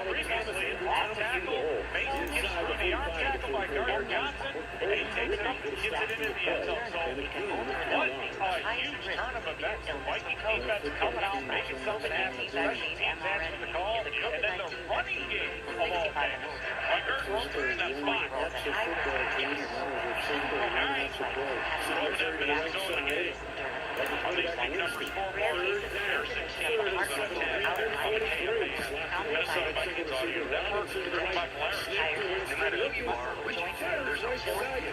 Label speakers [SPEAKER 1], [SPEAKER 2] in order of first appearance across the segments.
[SPEAKER 1] Previously, off tackle, Mason gets through the arm tackle by Gardner Johnson, and he takes it up and gets it into the end zone. So, what a huge turn of events. The Viking defense coming out, making something happen. Special teams answering the call, and then the running game of all things. Gert Wilson in that spot. All right, so that Minnesota game. Are they big numbers for Warriors? They're 16 points on 10. Westside Vikings Audio Network. Grandpa Clarence. No matter who you are, which team, there's no sport.
[SPEAKER 2] And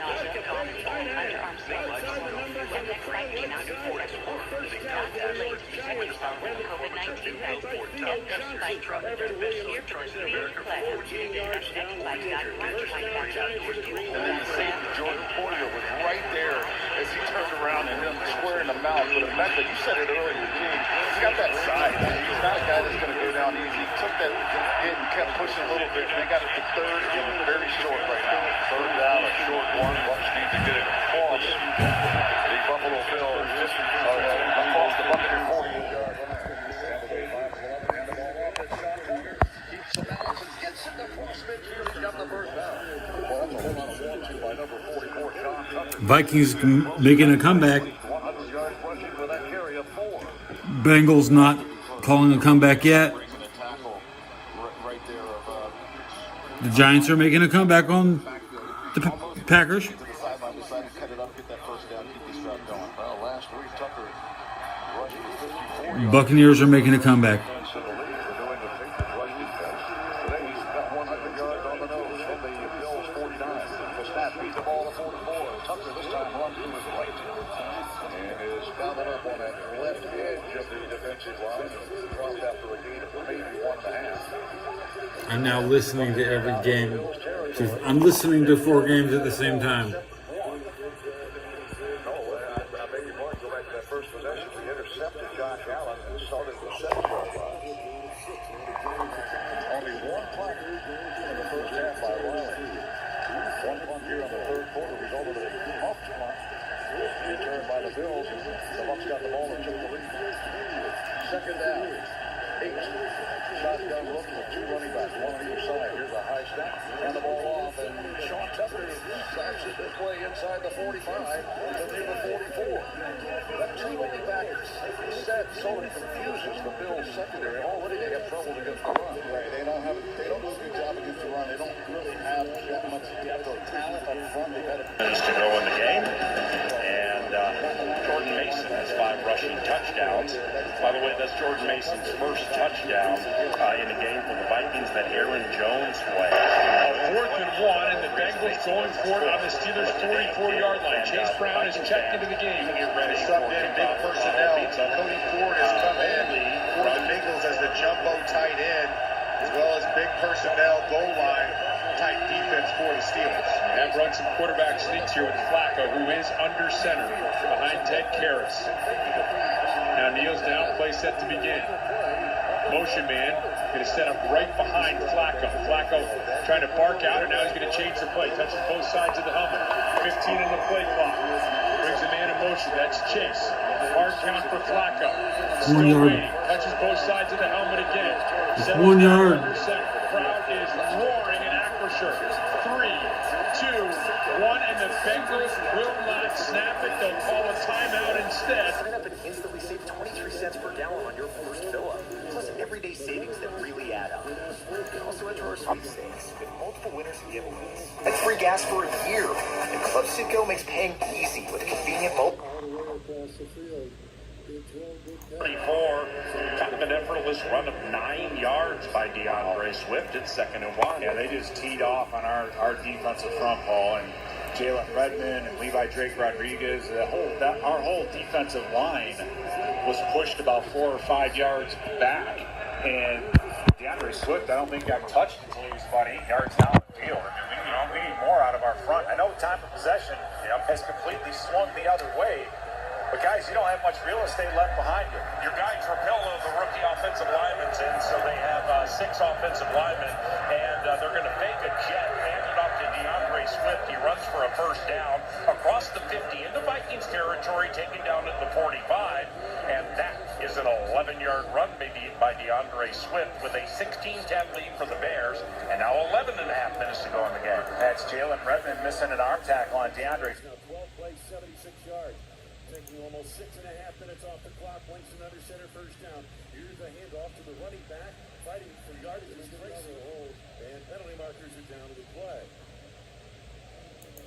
[SPEAKER 2] then the safety, Jordan Poyer, was right there as he turned around and hit him square in the mouth. But Emeka, you said it earlier, he's got that size. He's not a guy that's going to go down easy. He took that hit and kept pushing a little bit. They got it to third, and it's very short right now. Third down, a short one. Bucks need to get it across. The Buffalo Bills just across the Buccaneer 48-yard line. Keeps the balance and gets it across midfield. He's got the first down. Well, that's a whole lot of 1-2 by number 44, John Tucker.
[SPEAKER 3] Vikings making a comeback.
[SPEAKER 2] 100 yards rushing for that carry of 4.
[SPEAKER 3] Bengals not calling a comeback yet. The Giants are making a comeback on the Packers. Buccaneers are making a comeback. I'm now listening to every game. I'm listening to 4 games at the same time.
[SPEAKER 2] Only one punt in the first half by Riley. One punt here in the third quarter resulted in a muffed punt. Returned by the Bills. The Bucks got the ball and took the lead. Second down. 8. Shotgun look with 2 running backs, 1 on either side. Here's a high snap. And the ball off. And Sean Tucker starts the play inside the 45 to near the 44. That 2 running backs set so it confuses the Bills secondary. Already they have trouble against the run. Right. They don't do a good job against the run. They don't really have that much depth or talent up front. They've had
[SPEAKER 1] to go in the game. And Jordan Mason has 5 rushing touchdowns. By the way, that's Jordan Mason's first touchdown in a game for the Vikings that Aaron Jones played. 4th and 1, and the Bengals going for it on the Steelers' 44-yard line. Chase Brown is checked into the game. He's subbed in big personnel. Cody Ford has come in for the Bengals as the jumbo tight end, as well as big personnel goal line type defense for the Steelers. They have run some quarterback sneaks here with Flacco, who is under center behind Ted Karras. Now kneels down, play set to begin. Motion man going to set up right behind Flacco. Flacco trying to bark out, and now he's going to change the play. Touches both sides of the helmet. 15 in the play clock. Brings a man in motion. That's Chase. Hard count for Flacco. Still waiting. Touches both sides of the helmet again.
[SPEAKER 3] 1 yard.
[SPEAKER 1] The crowd is roaring in Acrisure. 3, 2, 1, and the Bengals will not snap it. They'll call a timeout instead.
[SPEAKER 4] Sign up and instantly save 23 cents per gallon on your first fill-up. Plus everyday savings that really add up. You can also enter our sweepstakes with multiple winners and giveaways. And free gas for a year. And Club Citgo makes paying easy with convenient mobile.
[SPEAKER 1] 34, kind of an effortless run of 9 yards by DeAndre Swift at 2nd and 1.
[SPEAKER 5] Yeah, they just teed off on our defensive front, Paul, and Jalen Redmond and Levi Drake Rodriguez. Our whole defensive line was pushed about 4 or 5 yards back, and DeAndre Swift, I don't think got touched until he was about 8 yards down the field. I mean, we need more out of our front. I know time of possession has completely swung the other way. But guys, you don't have much real estate left behind you.
[SPEAKER 1] Your guy Trapillo, the rookie offensive lineman's in, so they have 6 offensive linemen, and they're going to fake a jet, hand it up to DeAndre Swift. He runs for a first down across the 50 into Vikings territory, taken down at the 45, and that is an 11-yard run maybe by DeAndre Swift with a 16-10 lead for the Bears, and now 11 and a half minutes to go in the game.
[SPEAKER 5] That's Jalen Redmond missing an arm tackle on DeAndre.
[SPEAKER 2] Now 12 plays, 76 yards. Taking almost 6.5 minutes off the clock. Winks under center, first down. Here's the handoff to the running back. Fighting for yardage is Tracy. And penalty markers are down to the play.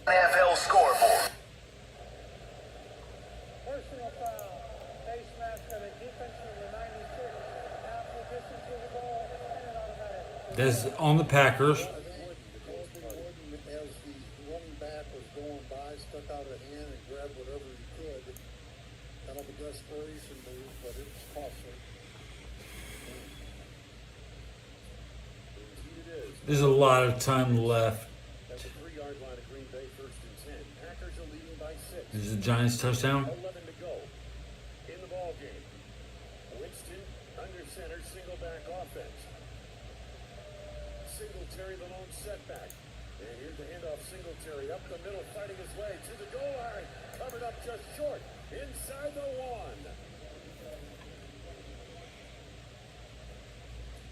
[SPEAKER 4] NFL scoreboard.
[SPEAKER 6] Personal foul. Face mask of the defense number 96. Half the distance to the goal and an automatic.
[SPEAKER 3] That's on the Packers.
[SPEAKER 2] As the running back was going by, stuck out a hand and grabbed whatever he could. Kind of a desperation move, but it was costly. Indeed it is.
[SPEAKER 3] There's a lot of time left.
[SPEAKER 2] At the 3-yard line of Green Bay, 1st and 10. Packers are leading by 6.
[SPEAKER 3] This is a Giants touchdown.
[SPEAKER 2] 11 to go in the ball game. Winston under center, single back offense. Singletary the lone setback. And here's the handoff. Singletary up the middle, fighting his way to the goal line. Covered up just short. Inside the 1.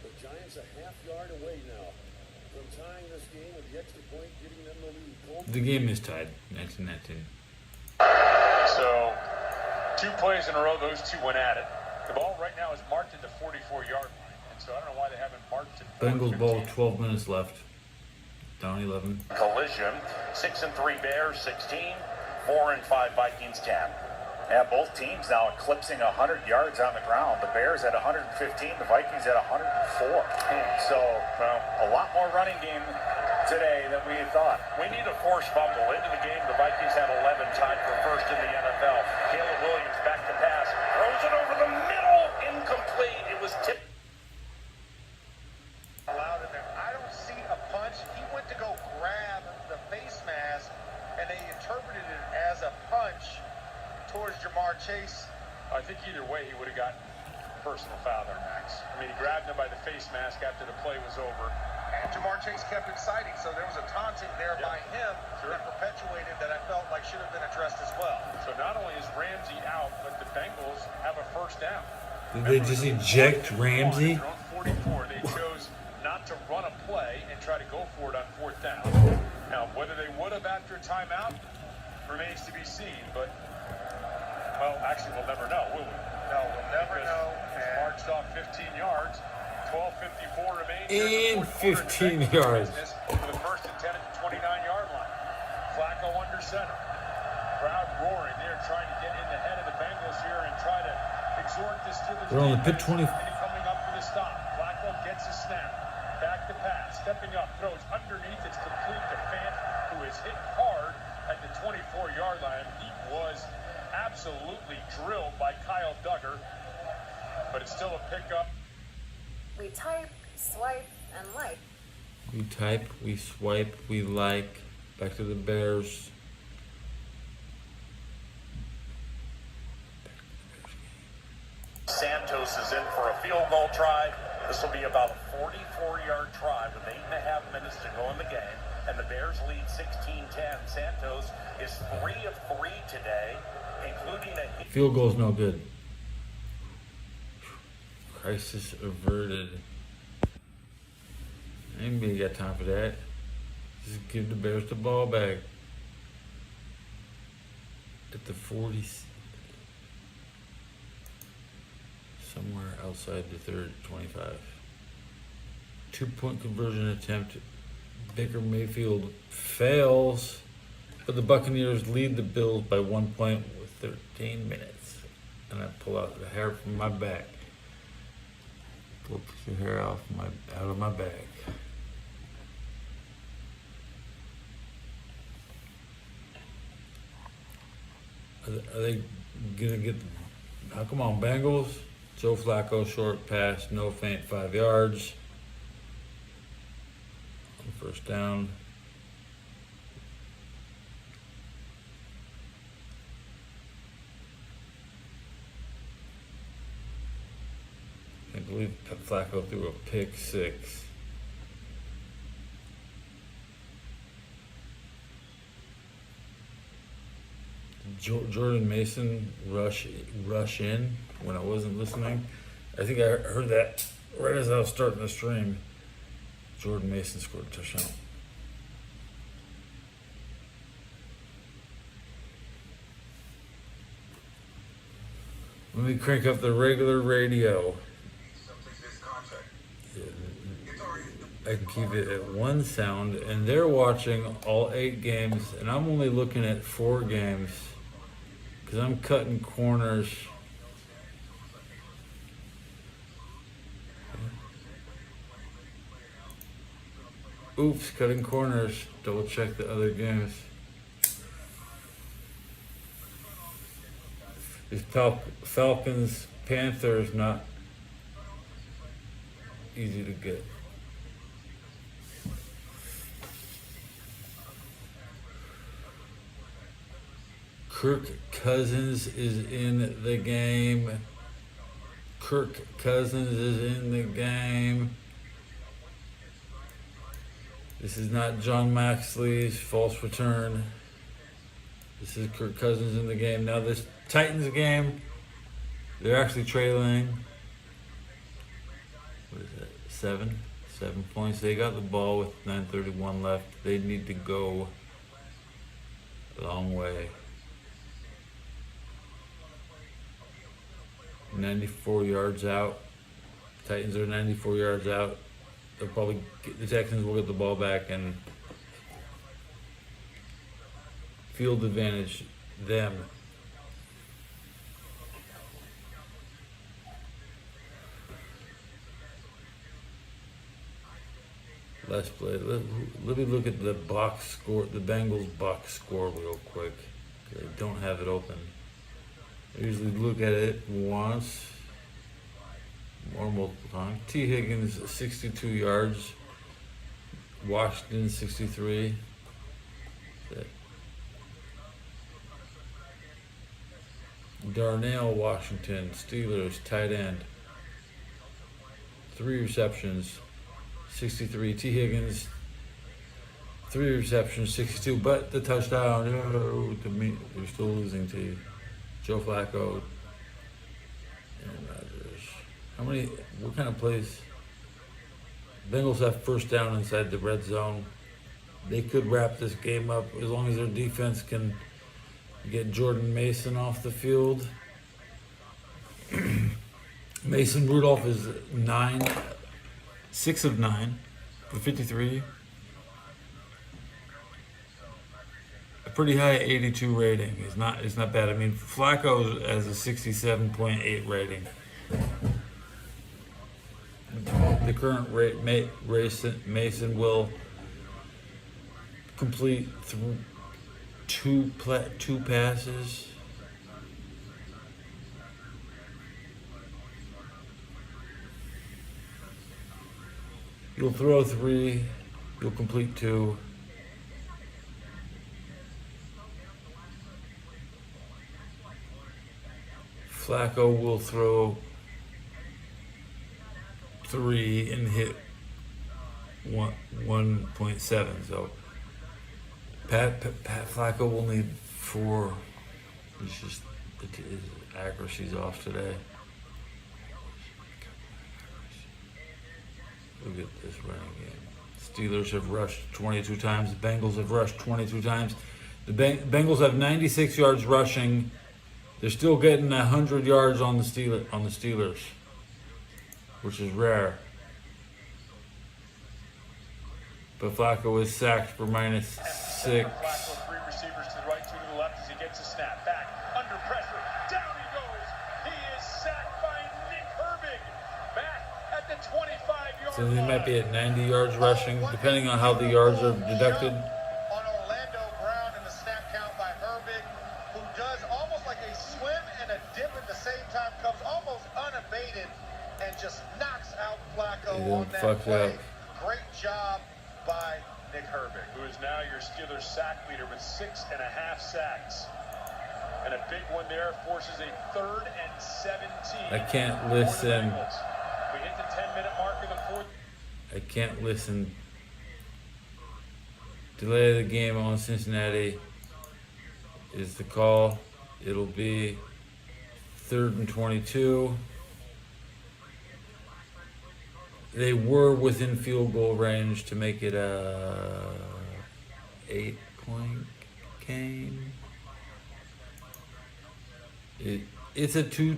[SPEAKER 2] The Giants a half yard away now from tying this game with the extra point, giving them the lead.
[SPEAKER 3] The game is tied, 19-19.
[SPEAKER 7] So, 2 plays in a row, those two went at it. The ball right now is marked at the 44-yard line, and so I don't know why they haven't marked it.
[SPEAKER 3] Bengals ball, 12 minutes left. Down 11.
[SPEAKER 1] Collision, 6-3 Bears, 16, 4-5 Vikings, 10.
[SPEAKER 5] Yeah, both teams now eclipsing 100 yards on the ground. The Bears at 115, the Vikings at 104. So, a lot more running game today than we had thought.
[SPEAKER 1] We need a forced fumble. Into the game, the Vikings had 11, tied for first in the NFL. Caleb Williams back to pass, throws it over the middle, incomplete. It was tipped.
[SPEAKER 8] Allowed in there. I don't see a punch. He went to go grab the face mask, and they interpreted it as a punch towards Jamar Chase.
[SPEAKER 7] I think either way he would have gotten personal foul there, Max. I mean, he grabbed him by the face mask after the play was over.
[SPEAKER 8] And Jamar Chase kept inciting, so there was a taunting there by him that perpetuated that I felt like should have been addressed as well.
[SPEAKER 7] So not only is Ramsey out, but the Bengals have a first down.
[SPEAKER 3] Did they just eject Ramsey?
[SPEAKER 7] They're on 44. They chose not to run a play and try to go for it on 4th down. Now, whether they would have after a timeout remains to be seen, but well, actually, we'll never know, will we?
[SPEAKER 8] No, we'll never know.
[SPEAKER 7] It's marched off 15 yards. 12:54 remains.
[SPEAKER 3] And 15 yards.
[SPEAKER 7] For the first and 10 at the 29-yard line. Flacco under center. Crowd roaring. They're trying to get in the head of the Bengals here and try to exhort this Steelers.
[SPEAKER 3] They're on the pit 20.
[SPEAKER 7] Coming up for the stop. Flacco gets a snap. Back to pass. Stepping up. Throws underneath. It's complete to Fant, who is hit hard at the 24-yard line. He was absolutely drilled by Kyle Duggar, but it's still a pickup.
[SPEAKER 9] We type, swipe, and like.
[SPEAKER 3] We type, we swipe, we like. Back to the Bears.
[SPEAKER 1] Santos is in for a field goal try. This will be about a 44-yard try with 8.5 minutes to go in the game. And the Bears lead 16-10. Santos is 3 of 3 today, including a
[SPEAKER 3] Field goal's no good. Crisis averted. Anybody got time for that? Just give the Bears the ball back. At the 40s. Somewhere outside the 25. 2-point conversion attempt. Baker Mayfield fails. But the Buccaneers lead the Bills by 1 point with 13 minutes. And I pull out the hair from my back. Pull the hair out of my back. Are they gonna get? Now come on, Bengals. Joe Flacco short pass, no feint, 5 yards. On 1st down. I believe Flacco threw a pick 6. Jordan Mason rush in when I wasn't listening. I think I heard that right as I was starting the stream. Jordan Mason scored a touchdown. Let me crank up the regular radio. I can keep it at one sound, and they're watching all 8 games, and I'm only looking at 4 games because I'm cutting corners. Oops, cutting corners. Double check the other games. These Falcons, Panthers, not easy to get. Kirk Cousins is in the game. Kirk Cousins is in the game. This is not John Maxley's false return. This is Kirk Cousins in the game. Now this Titans game, they're actually trailing. What is that? 7 points. They got the ball with 9:31 left. They need to go a long way. 94 yards out. Titans are 94 yards out. They'll probably the Texans will get the ball back and field advantage them. Let's play. Let me look at the box score, the Bengals box score real quick. I don't have it open. I usually look at it once or multiple times. T. Higgins, 62 yards. Washington, 63. Darnell Washington, Steelers, tight end. 3 receptions, 63. T. Higgins, 3 receptions, 62. But the touchdown, to me, we're still losing to Joe Flacco and Rodgers. What kind of plays? Bengals have first down inside the red zone. They could wrap this game up as long as their defense can get Jordan Mason off the field. Mason Rudolph is 6 of 9 for 53. A pretty high 82 rating. It's not bad. I mean, Flacco has a 67.8 rating. The current rate, Mason will complete two passes. You'll throw 3. You'll complete 2. Flacco will throw 3 and hit 1.7. So Pat Flacco will need 4. It's just his accuracy's off today. Look at this running game. Steelers have rushed 22 times. The Bengals have rushed 22 times. The Bengals have 96 yards rushing. They're still getting 100 yards on the Steelers, which is rare. But Flacco is sacked for -6.
[SPEAKER 7] Flacco, 3 receivers to the right, 2 to the left as he gets a snap. Back, under pressure, down he goes. He is sacked by Nick Herbig. Back at the 25-yard
[SPEAKER 3] So
[SPEAKER 7] line.
[SPEAKER 3] they might be at 90 yards rushing, depending on how the yards are deducted.
[SPEAKER 8] On Orlando Brown in the snap count by Herbig, who does almost like a swim and a dip at the same time, comes almost unabated and just knocks out Flacco on that play. Great job by Nick Herbig,
[SPEAKER 7] who is now your Steelers sack leader with 6.5 sacks. And a big one there forces a 3rd and 17.
[SPEAKER 3] I can't listen.
[SPEAKER 7] We hit the 10-minute mark of the 4th.
[SPEAKER 3] I can't listen. Delay the game on Cincinnati is the call. It'll be 3rd and 22. They were within field goal range to make it a 8-point game. It's a two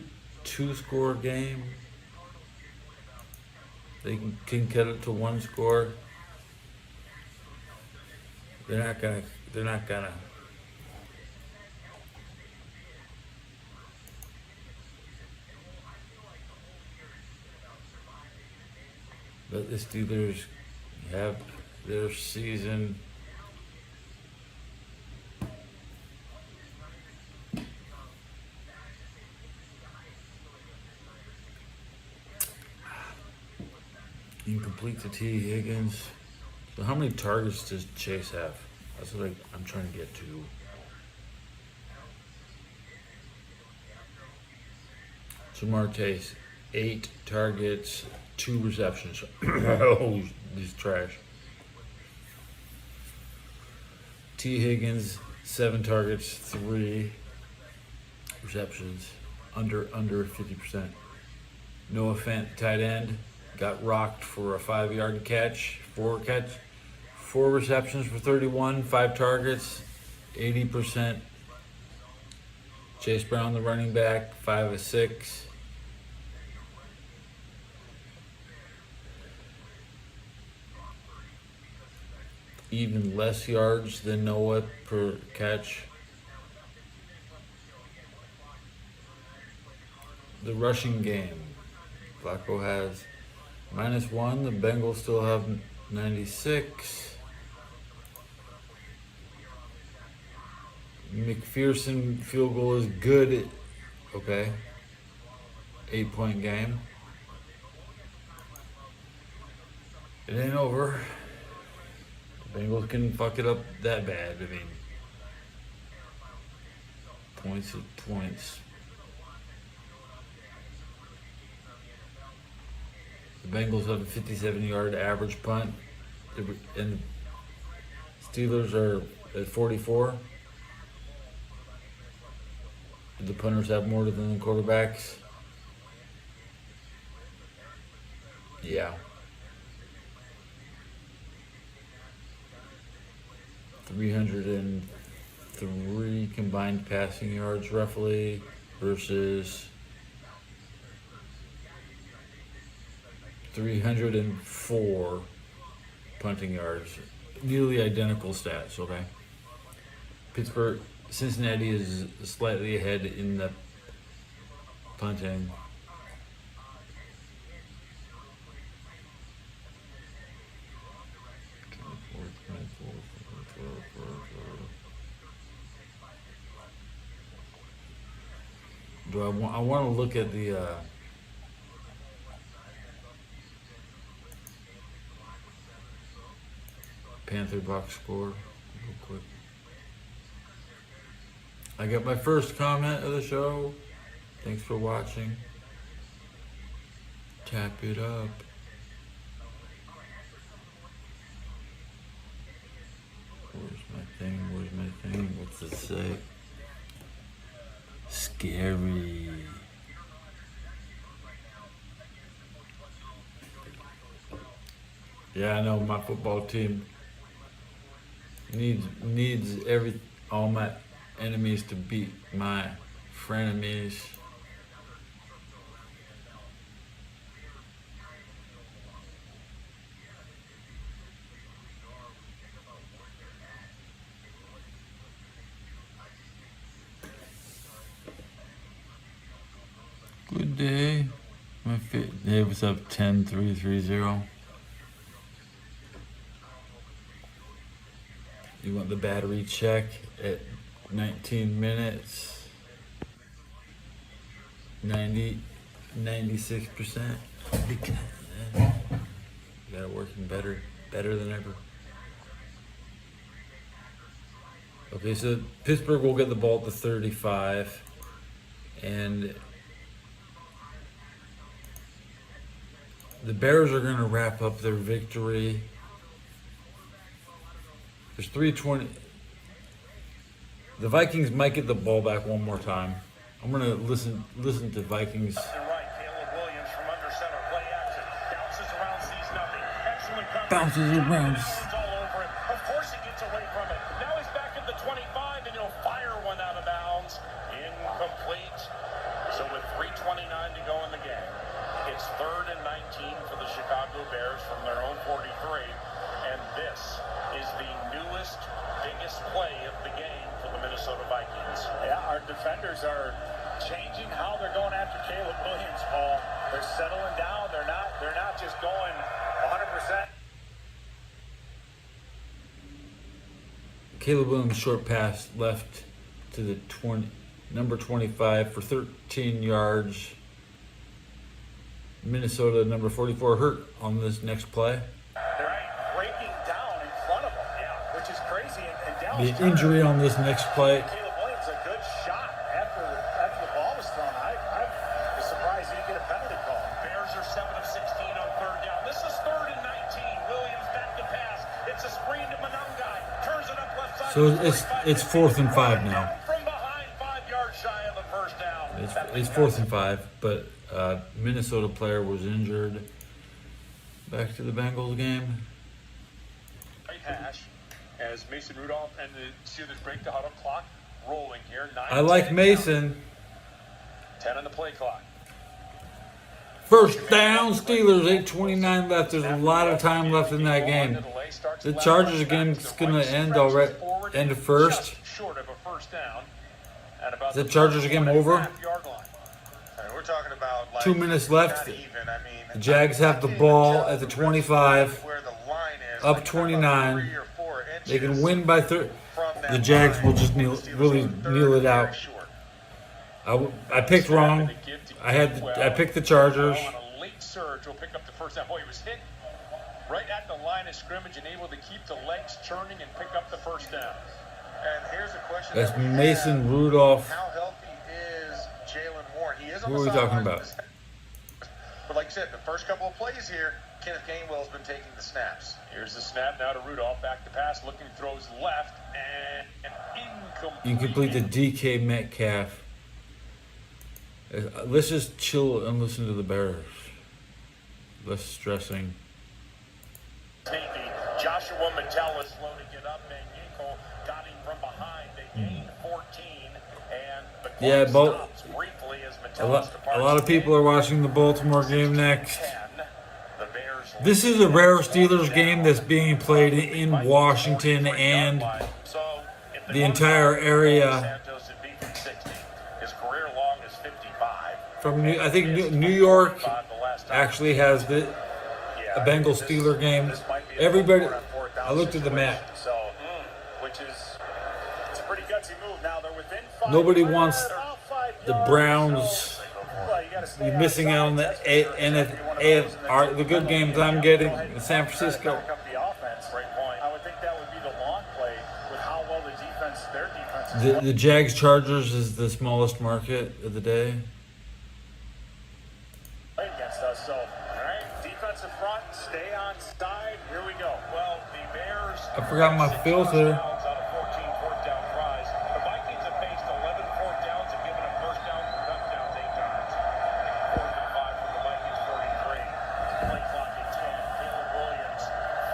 [SPEAKER 3] score game. They can cut it to one score. They're not gonna. But the Steelers have their season. Incomplete to T. Higgins. So how many targets does Chase have? That's what I'm trying to get to. Jamar Chase, 8 targets, 2 receptions. Oh, he's trash. T. Higgins, 7 targets, 3 receptions, under 50%. Noah Fant, tight end, got rocked for a 5-yard catch, 4 receptions for 31, 5 targets, 80%. Chase Brown, the running back, 5 of 6. Even less yards than Noah per catch. The rushing game, Flacco has -1. The Bengals still have 96. McPherson field goal is good. Okay. 8-point game. It ain't over. The Bengals can fuck it up that bad. I mean, points of points. The Bengals have a 57-yard average punt, and Steelers are at 44. Do the punters have more than the quarterbacks? Yeah. 303 combined passing yards roughly versus 304 punting yards. Nearly identical stats, okay? Cincinnati is slightly ahead in the punting. I want to look at the Panther box score real quick. I got my first comment of the show. Thanks for watching. Tap it up. Where's my thing? What's it say? Scary. Yeah, I know my football team needs all my enemies to beat my frenemies. Good day. Dave was up 10-3-3-0. You want the battery check at 19 minutes. 96%. Got it working better than ever. Okay, so Pittsburgh will get the ball at the 35, and the Bears are going to wrap up their victory. There's 3:20. The Vikings might get the ball back one more time. I'm going to listen to Vikings.
[SPEAKER 7] Left and right, Caleb Williams from under center, play action, bounces around excellent coverage.
[SPEAKER 3] Bounces around.
[SPEAKER 7] All over it. Of course he gets away from it. Now he's back at the 25 and he'll fire one out of bounds. Incomplete. So with 3:29 to go in the game, it's 3rd and 19 for the Chicago Bears from their own 43. And this is the newest, biggest play of the game for the Minnesota Vikings.
[SPEAKER 5] Yeah, our defenders are changing how they're going after Caleb Williams, Paul. They're settling down. They're not just going 100%.
[SPEAKER 3] Caleb Williams short pass left to the number 25 for 13 yards. Minnesota number 44 hurt on this next play.
[SPEAKER 5] They're breaking down in front of them, which is crazy. And Dallas
[SPEAKER 3] The injury on this next play.
[SPEAKER 5] Caleb Williams a good shot after the ball was thrown. I was surprised he didn't get a penalty call.
[SPEAKER 7] Bears are 7 of 16 on 3rd down. This is 3rd and 19. Williams back to pass. It's a screen to Monangai. Turns it up left side.
[SPEAKER 3] So it's 4th and 5 now.
[SPEAKER 7] From behind, 5 yards shy of the first down.
[SPEAKER 3] It's 4th and 5, but Minnesota player was injured. Back to the Bengals game.
[SPEAKER 7] Right hash as Mason Rudolph and the Steelers break the huddle clock rolling here.
[SPEAKER 3] I like Mason.
[SPEAKER 7] 10 on the play clock.
[SPEAKER 3] First down, Steelers, 8:29 left. There's a lot of time left in that game. The Chargers game is going to end already. End of first.
[SPEAKER 7] Short of a first down.
[SPEAKER 3] Is the Chargers game over?
[SPEAKER 8] We're talking about like
[SPEAKER 3] 2 minutes left.
[SPEAKER 8] not even. I mean,
[SPEAKER 3] The Jags have the ball at the 25.
[SPEAKER 8] where the line is,
[SPEAKER 3] Up
[SPEAKER 8] like,
[SPEAKER 3] 29.
[SPEAKER 8] 3 or 4 inches
[SPEAKER 3] They can win by 30.
[SPEAKER 8] from that
[SPEAKER 3] The Jags
[SPEAKER 8] line.
[SPEAKER 3] will just
[SPEAKER 8] The Steelers
[SPEAKER 3] really
[SPEAKER 8] are third
[SPEAKER 3] kneel it
[SPEAKER 8] and
[SPEAKER 3] out.
[SPEAKER 8] very short.
[SPEAKER 3] I picked wrong. I picked the Chargers.
[SPEAKER 7] On a late surge, will pick up the first down. Boy, he was hit right at the line of scrimmage and able to keep the legs turning and pick up the first down.
[SPEAKER 8] And here's a question.
[SPEAKER 3] That's
[SPEAKER 8] that we
[SPEAKER 3] Mason
[SPEAKER 8] have.
[SPEAKER 3] Rudolph.
[SPEAKER 8] How healthy is Jalen Warren? He is on
[SPEAKER 3] Who
[SPEAKER 8] the
[SPEAKER 3] are we talking
[SPEAKER 8] sidelines.
[SPEAKER 3] about?
[SPEAKER 8] But like I said, the first couple of plays here, Kenneth Gainwell's been taking the snaps.
[SPEAKER 7] Here's the snap now to Rudolph. Back to pass, looking, throws left, and incomplete.
[SPEAKER 3] Incomplete to DK Metcalf. Let's just chill and listen to the Bears. Less stressing.
[SPEAKER 7] Joshua Metellus slow to get up, and Yinkle got him from behind. They gained 14, and the clock
[SPEAKER 3] Yeah,
[SPEAKER 7] stops briefly as Metellus
[SPEAKER 3] A lot of people are watching the Baltimore game next.
[SPEAKER 7] 10. The Bears
[SPEAKER 3] This is a rare Steelers game that's being played in Washington and
[SPEAKER 7] So, if
[SPEAKER 3] the entire area.
[SPEAKER 7] Santos would be from 60. His career long is 55.
[SPEAKER 3] From I think New York
[SPEAKER 7] The last time.
[SPEAKER 3] actually has a Bengals Steeler game. Everybody, I looked at the map.
[SPEAKER 5] So, which is it's a pretty gutsy move. Now they're within 5.
[SPEAKER 3] Nobody wants
[SPEAKER 5] About 5
[SPEAKER 3] the
[SPEAKER 5] yards,
[SPEAKER 3] Browns
[SPEAKER 5] so, well, you gotta stay
[SPEAKER 3] You're missing out on the the good games I'm getting in San Francisco.
[SPEAKER 5] Back up the offense. Great point. I would think that would be the long play with how well their defense is
[SPEAKER 3] The Jags Chargers is the smallest market of the day.
[SPEAKER 5] playing against us. So, all right, defensive front, stay on side. Here we go.
[SPEAKER 7] Well, the Bears.
[SPEAKER 3] I forgot my filter.
[SPEAKER 7] Out of 14 fourth down tries. The Vikings have faced 11 fourth downs and given up first downs and touchdowns 8 times. 4th and 5 for the Vikings, 43. Play clock at 10. Caleb Williams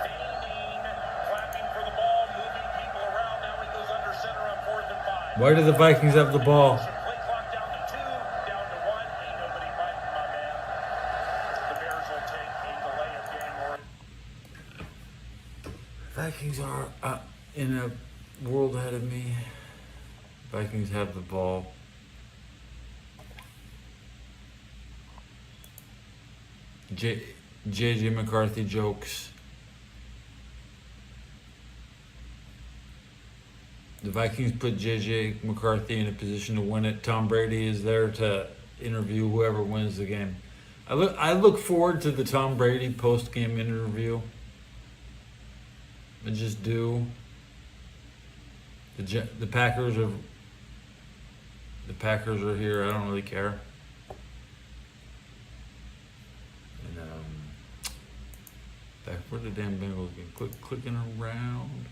[SPEAKER 7] feigning, clapping for the ball, moving people around. Now he goes under center on 4th and 5.
[SPEAKER 3] Why do the Vikings have the ball?
[SPEAKER 7] Play clock down to 2, down to 1. Ain't nobody biting my man. The Bears will take a delay of game or
[SPEAKER 3] Vikings are in a world ahead of me. Vikings have the ball. JJ McCarthy jokes. The Vikings put JJ McCarthy in a position to win it. Tom Brady is there to interview whoever wins the game. I look forward to the Tom Brady post-game interview. I just do. The Packers are here. I don't really care. And back where the damn Bengals been clicking around.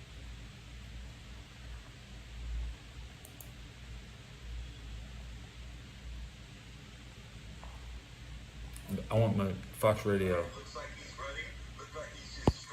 [SPEAKER 3] I want my Fox Radio.
[SPEAKER 10] Looks like he's ready. Looks like he's just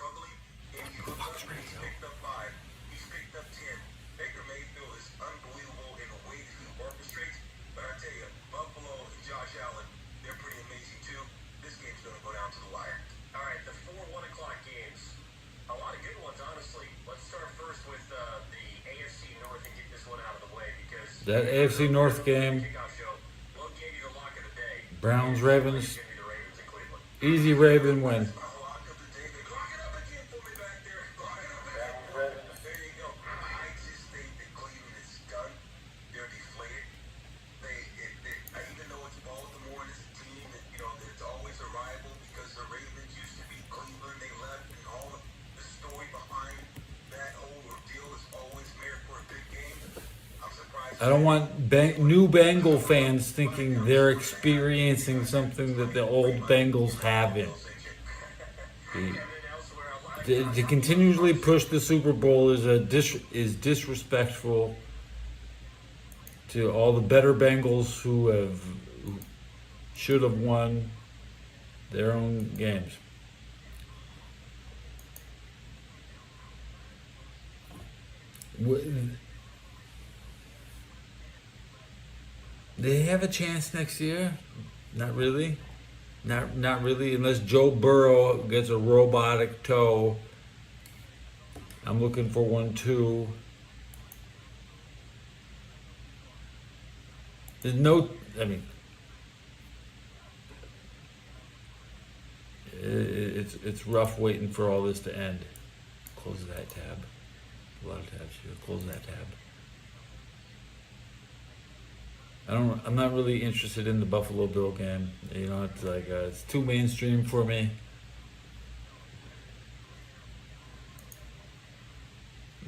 [SPEAKER 3] That AFC North game, Browns Ravens, easy Raven win. I don't want new Bengal fans thinking they're experiencing something that the old Bengals haven't. To continually push the Super Bowl is disrespectful to all the better Bengals who should have won their own games. They have a chance next year? Not really. Not really, unless Joe Burrow gets a robotic toe. I'm looking for one too. There's no, I mean, it's rough waiting for all this to end. Close that tab. A lot of tabs here. Close that tab. I'm not really interested in the Buffalo Bill game. You know, it's like it's too mainstream for me.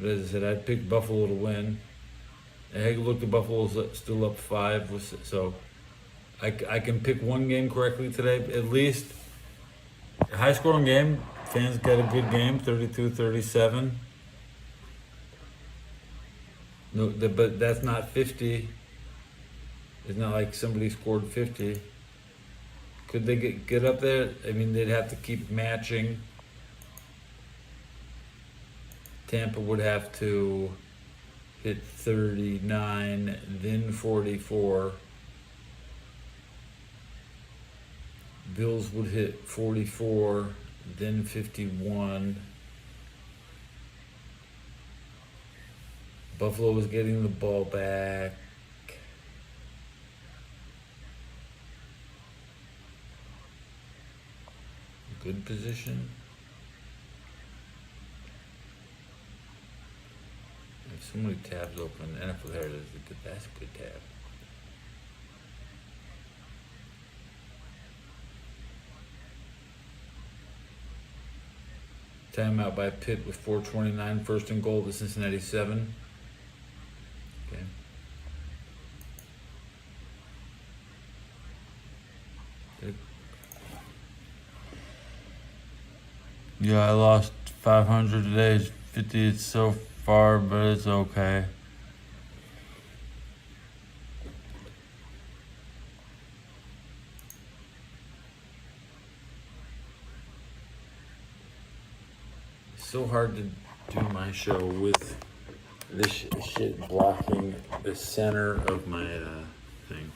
[SPEAKER 3] But as I said, I'd pick Buffalo to win. And hey, look, the Buffalo's still up 5, so I can pick one game correctly today. At least a high-scoring game. Fans got a good game, 32-37. No, but that's not 50. It's not like somebody scored 50. Could they get up there? I mean, they'd have to keep matching. Tampa would have to hit 39, then 44. Bills would hit 44, then 51. Buffalo was getting the ball back. Good position. I have so many tabs open. NFL, there it is. That's a good tab. Timeout by Pitt with 4:29. First and goal to Cincinnati 7. Okay. Yeah, I lost 500 today. It's 50 so far, but it's okay. It's so hard to do my show with this shit blocking the center of my thing.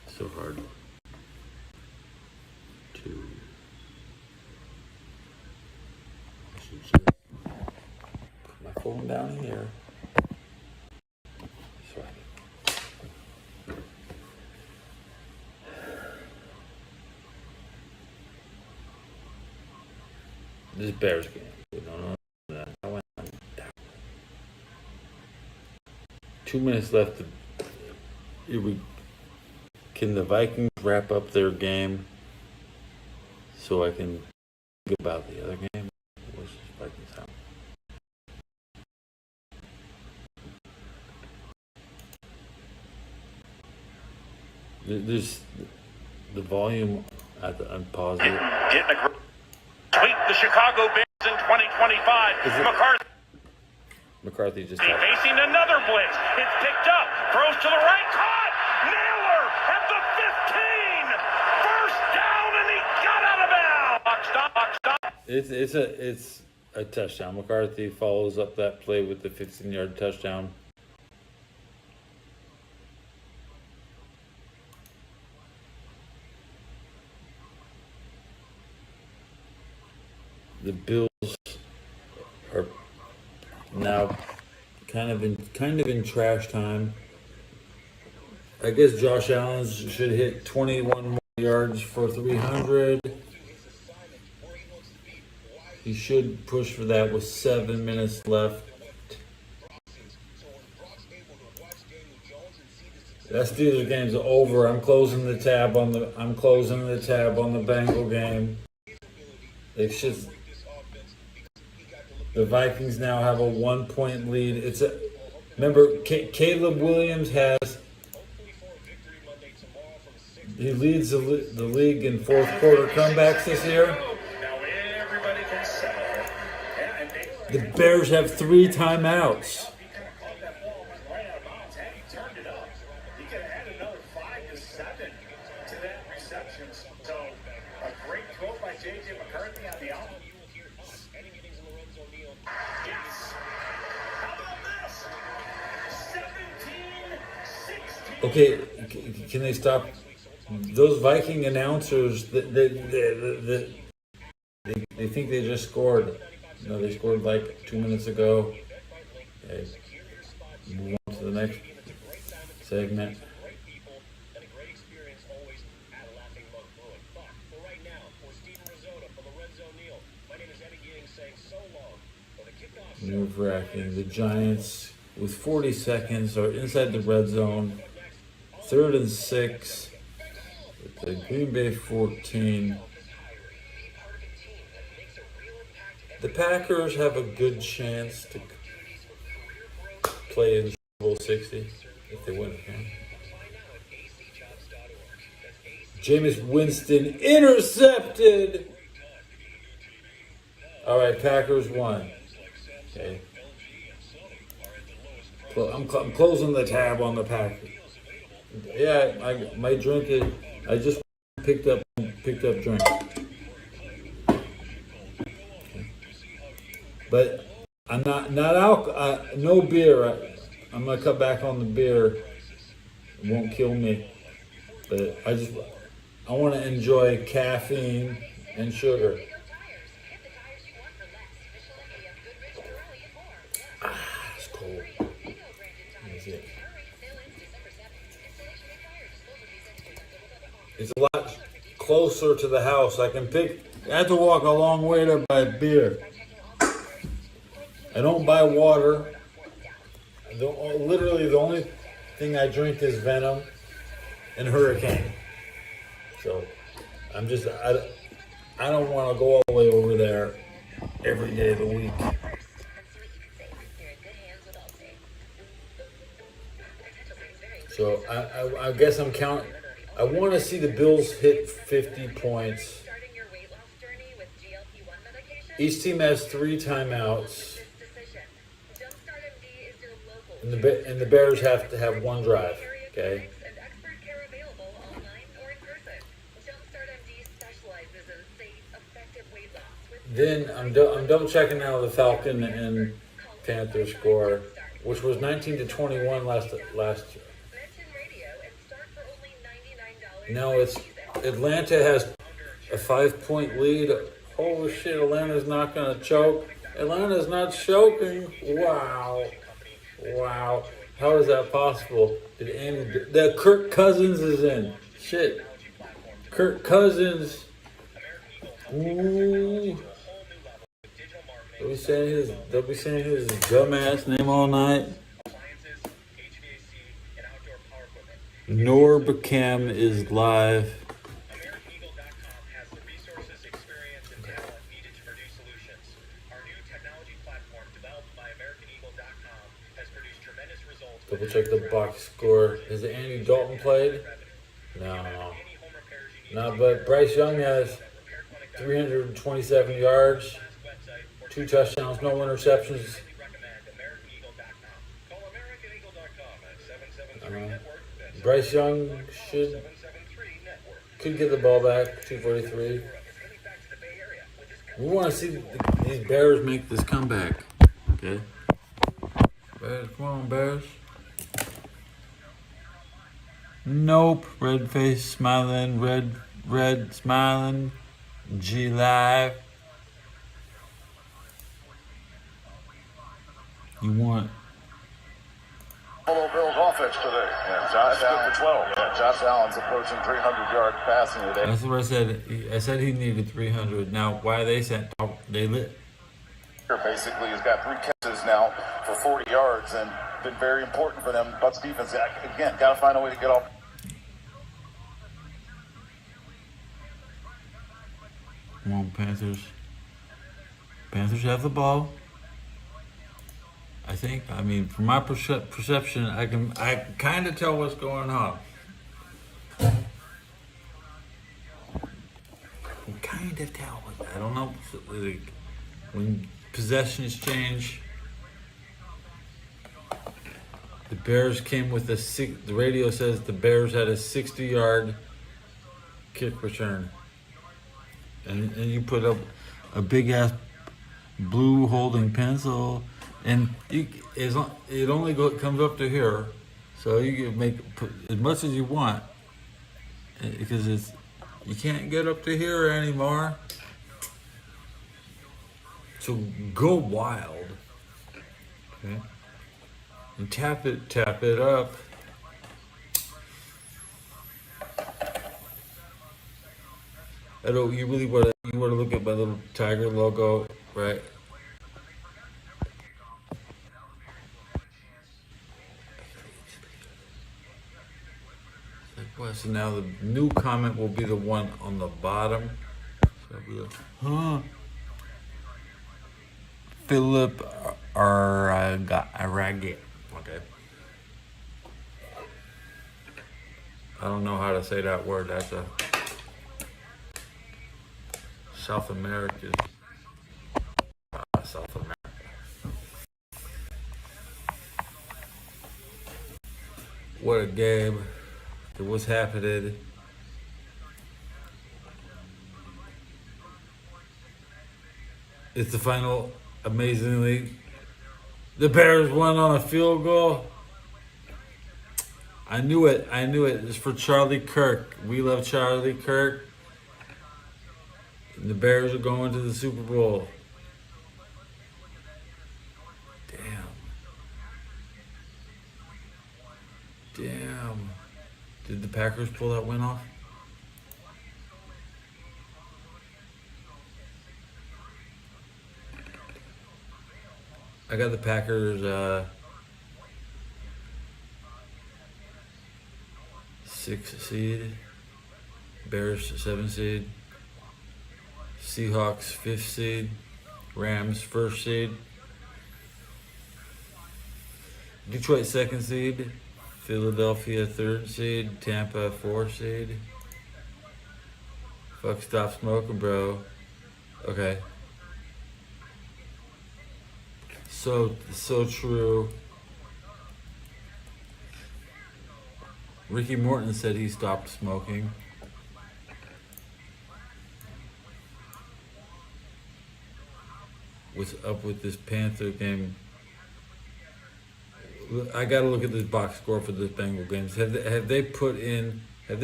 [SPEAKER 3] So hard to. Put my phone down here. Sorry. This Bears game. I went down. 2 minutes left. Can the Vikings wrap up their game so I can think about the other game? What's this Vikings time? There's the volume I'm pausing.
[SPEAKER 1] Getting a sweep the Chicago Bears in 2025.
[SPEAKER 3] McCarthy just
[SPEAKER 1] Facing another blitz. It's picked up. Throws to the right. Caught. Naylor at the 15. First down, and he got out of bounds. Box stop.
[SPEAKER 3] It's a touchdown. McCarthy follows up that play with the 15-yard touchdown. The Bills are now kind of in trash time. I guess Josh Allen should hit 21 more yards for 300. He should push for that with 7 minutes left. That Steelers game's over. I'm closing the tab on the Bengal game. The Vikings now have a 1-point lead. Remember, Caleb Williams he leads the league in fourth quarter comebacks this year. The Bears have 3 timeouts. Okay, can they stop those Viking announcers? They think they just scored. No, they scored like 2 minutes ago. Okay, move on to the next segment. Nerve-wracking. The Giants, with 40 seconds, are inside the red zone. 3rd and 6. It's a Green Bay 14. The Packers have a good chance to play in Super Bowl 60 if they win the game. Jameis Winston intercepted. All right, Packers won. Okay. I'm closing the tab on the Packers. Yeah, my drink is. I just picked up drink. Okay. But I'm not alcohol. No beer. I'm gonna cut back on the beer. It won't kill me. But I want to enjoy caffeine and sugar. It's cold. It's a lot closer to the house. I have to walk a long way to buy beer. I don't buy water. Literally, the only thing I drink is Venom and Hurricane. So, I don't want to go all the way over there every day of the week. So, I guess I'm counting. I want to see the Bills hit 50 points. Each team has 3 timeouts. And the Bears have to have 1 drive. Okay. Then I'm double checking now the Falcon and Panther score, which was 19-21 last year. Now it's Atlanta has a 5-point lead. Holy shit, Atlanta's not going to choke. Atlanta's not choking. Wow. How is that possible? That Kirk Cousins is in. Shit. Kirk Cousins. Ooh. They'll be saying his dumbass name all night. Norbcam is live. Double check the box score. Has Andy Dalton played? No. No, but Bryce Young has 327 yards, 2 touchdowns, no interceptions. Bryce Young could get the ball back, 243. We want to see these Bears make this comeback. Okay. Bears, come on, Bears. Nope. Red face smiling, red smiling. G Live. You want
[SPEAKER 2] Buffalo Bills offense today.
[SPEAKER 10] Yeah, Josh Allen.
[SPEAKER 2] For 12.
[SPEAKER 10] Yeah, Josh Allen's approaching 300-yard passing today.
[SPEAKER 3] That's what I said. I said he needed 300. Now, why they sent? They lit.
[SPEAKER 10] Basically, he's got 3 catches now for 40 yards and been very important for them. Bucs defense, again, got to find a way to get off.
[SPEAKER 3] Come on, Panthers. Panthers have the ball. I think. I mean, from my perception, I kind of tell what's going on. Kind of tell. I don't know. When possessions change, the Bears came with the radio says the Bears had a 60-yard kick return, and you put up a big ass blue holding pencil, and it only comes up to here, so you can put as much as you want because you can't get up to here anymore. So go wild, okay, and tap it up. I don't. You really want to look at my little tiger logo, right? Well, so now the new comment will be the one on the bottom. So I'll be like, Philip Aragit. Okay. I don't know how to say that word. That's a South American. South America. What a game. It was happening. It's the final. Amazingly, the Bears won on a field goal. I knew it. It's for Charlie Kirk. We love Charlie Kirk. And the Bears are going to the Super Bowl. Damn. Did the Packers pull that win off? I got the Packers 6 seed, Bears 7 seed, Seahawks 5th seed, Rams 1st seed, Detroit 2nd seed, Philadelphia 3rd seed, Tampa 4th seed. Fuck, stop smoking, bro. Okay. So true. Ricky Morton said he stopped smoking. What's up with this Panther game? I gotta look at this box score for this Bengal games. Have they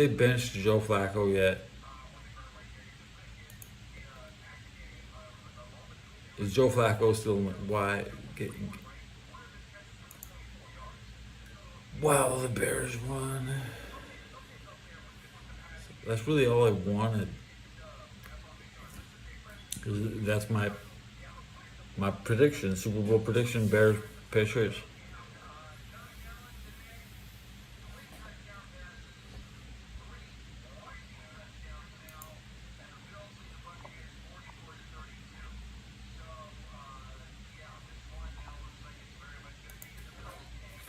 [SPEAKER 3] benched Joe Flacco yet? Is Joe Flacco still why? Wow, the Bears won. That's really all I wanted. That's my prediction, Super Bowl prediction, Bears, Patriots.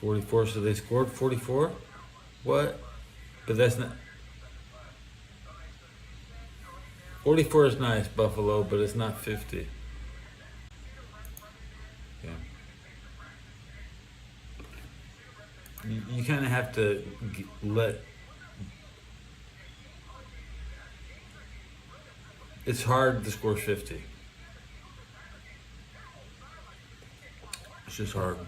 [SPEAKER 3] .44, so they scored 44? What? But that's not... 44 is nice, Buffalo, but it's not 50. Yeah. You kind of have to let... It's hard to score 50. It's just hard.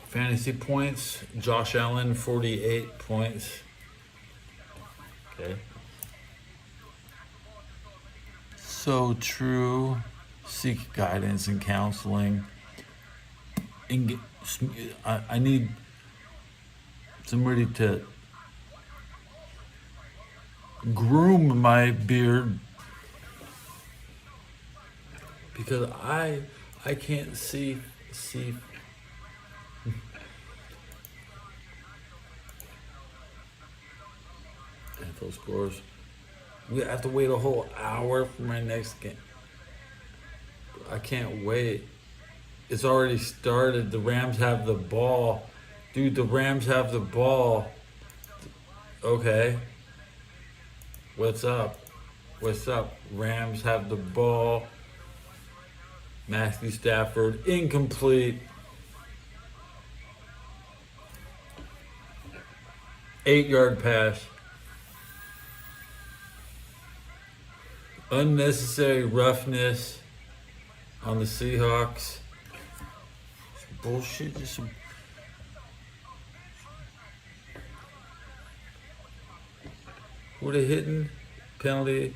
[SPEAKER 3] Fantasy points, Josh Allen, 48 points. Okay. So true. Seek guidance and counseling. and get, I need somebody to groom my beard because I can't see NFL scores. We have to wait a whole hour for my next game. I can't wait. It's already started. The Rams have the ball. Dude, the Rams have the ball. Okay. What's up? What's up? Rams have the ball. Matthew Stafford, incomplete. 8-yard pass. Unnecessary roughness on the Seahawks. Some bullshit. Just some. Who they hitting? Penalty.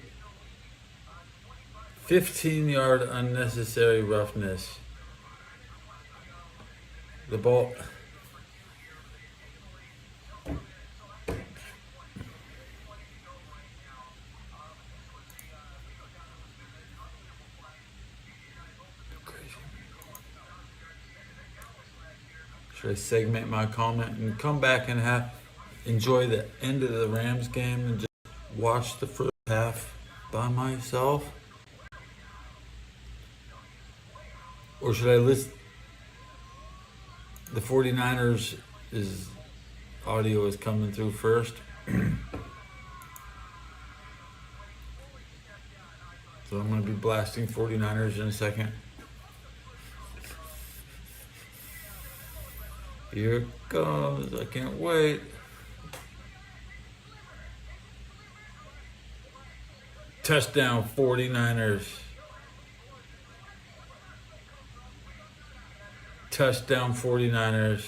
[SPEAKER 3] 15-yard unnecessary roughness. The ball. Should I segment my comment and come back and enjoy the end of the Rams game and just watch the first half by myself? Or should I list the 49ers audio is coming through first? So I'm going to be blasting 49ers in a second. Here it comes. I can't wait. Touchdown 49ers. Touchdown 49ers.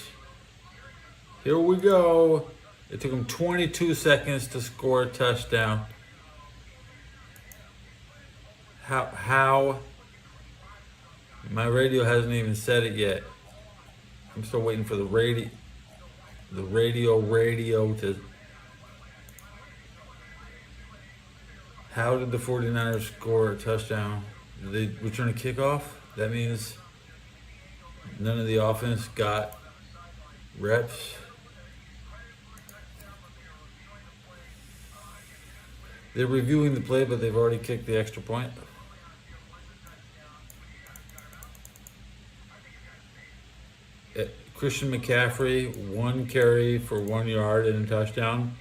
[SPEAKER 3] Here we go. It took them 22 seconds to score a touchdown. How? My radio hasn't even said it yet. I'm still waiting for the radio to. How did the 49ers score a touchdown? Did they return a kickoff? That means none of the offense got reps. They're reviewing the play, but they've already kicked the extra point. Christian McCaffrey, 1 carry for 1 yard and a touchdown.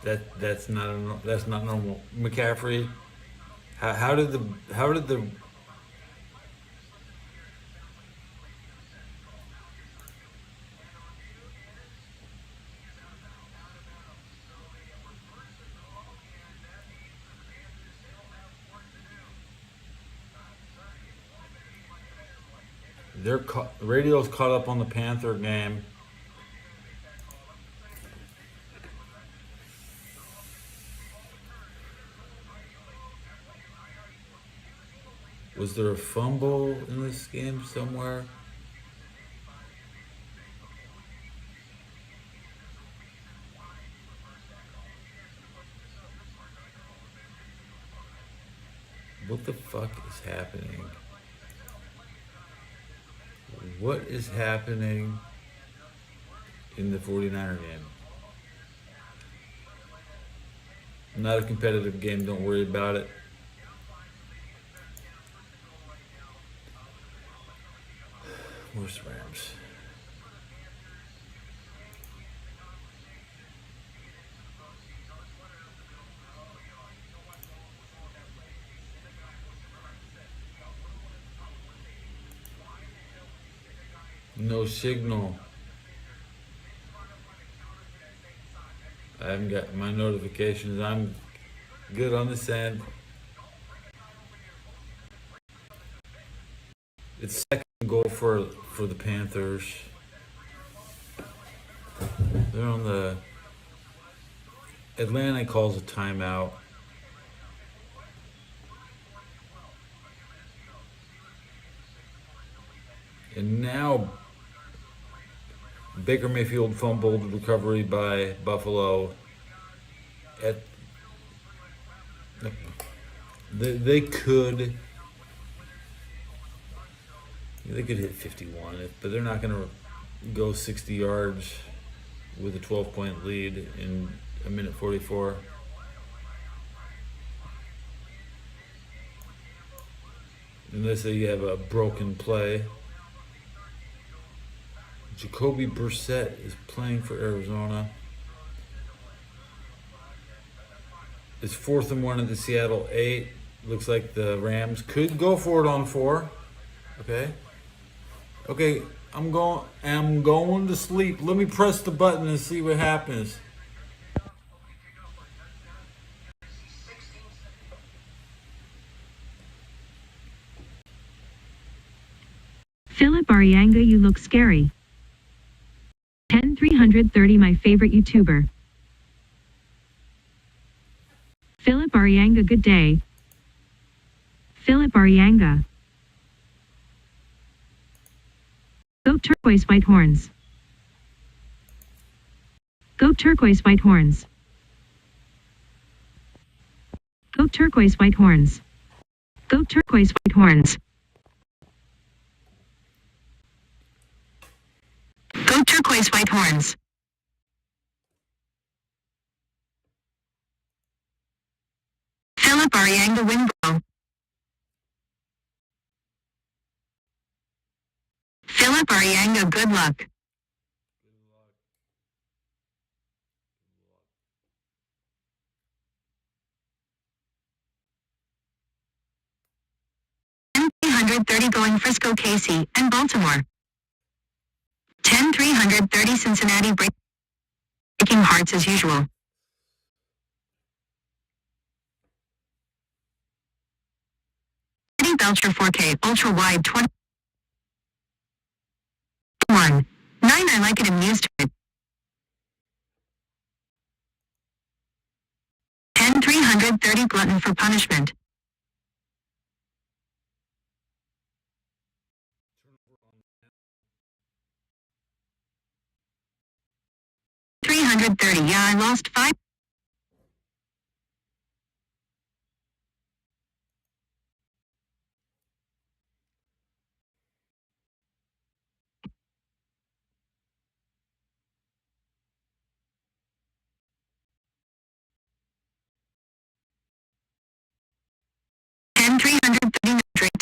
[SPEAKER 3] That's not normal. McCaffrey, how did the radio's caught up on the Panther game. Was there a fumble in this game somewhere? What the fuck is happening? What is happening in the 49er game? Not a competitive game, don't worry about it. Where's the Rams? No signal. I haven't got my notifications. I'm good on this end. It's second goal for the Panthers. They're on the Atlanta calls a timeout. And now Baker Mayfield fumbled, recovery by Buffalo. They could hit 51, but they're not going to go 60 yards with a 12-point lead in a minute 44. Unless you have a broken play. Jacoby Brissett is playing for Arizona. It's 4th and 1 at the Seattle 8. Looks like the Rams could go for it on 4. Okay, I'm going to sleep. Let me press the button and see what happens.
[SPEAKER 11] Philip Arianga, you look scary. 10330, my favorite YouTuber. Philip Arianga, good day. Philip Arianga. Go turquoise white horns. Go turquoise white horns. Go turquoise white horns. Go turquoise white horns. Go turquoise white horns. Philip Arianga, win bro. Philip Arianga, good luck. 330 going Frisco, Casey, and Baltimore. 10-330 Cincinnati breaking hearts as usual. Eddie Belcher 4K ultra wide 21. 9 I like it amused it. 10-330 glutton for punishment. $330. Yeah, I lost 5. $330 drink.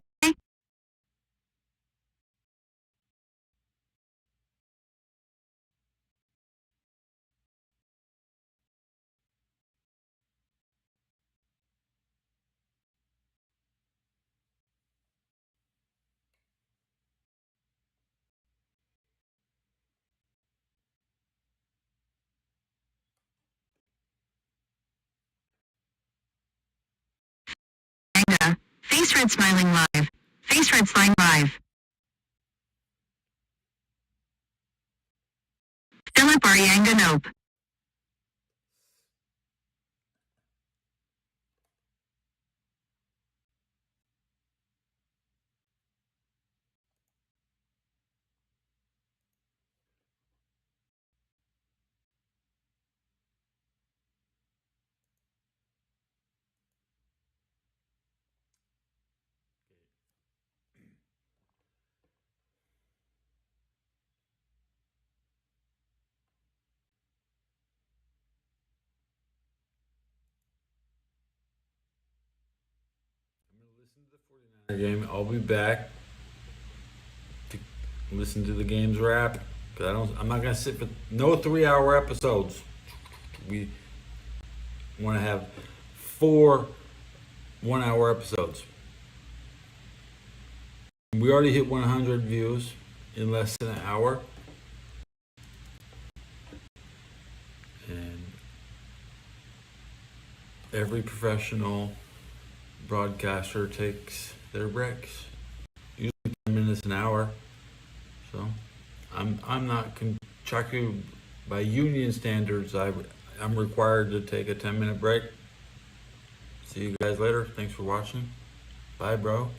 [SPEAKER 11] Face red smiling live. Face red slime live. Philip Arianga nope.
[SPEAKER 3] Game. I'll be back to listen to the games wrap. I'm not gonna sit for no 3-hour episodes. We want to have 4 1-hour episodes. We already hit 100 views in less than an hour, and every professional broadcaster takes their breaks, usually 10 minutes an hour. So I'm not contracted by union standards. I'm required to take a 10-minute break. See you guys later. Thanks for watching. Bye, bro.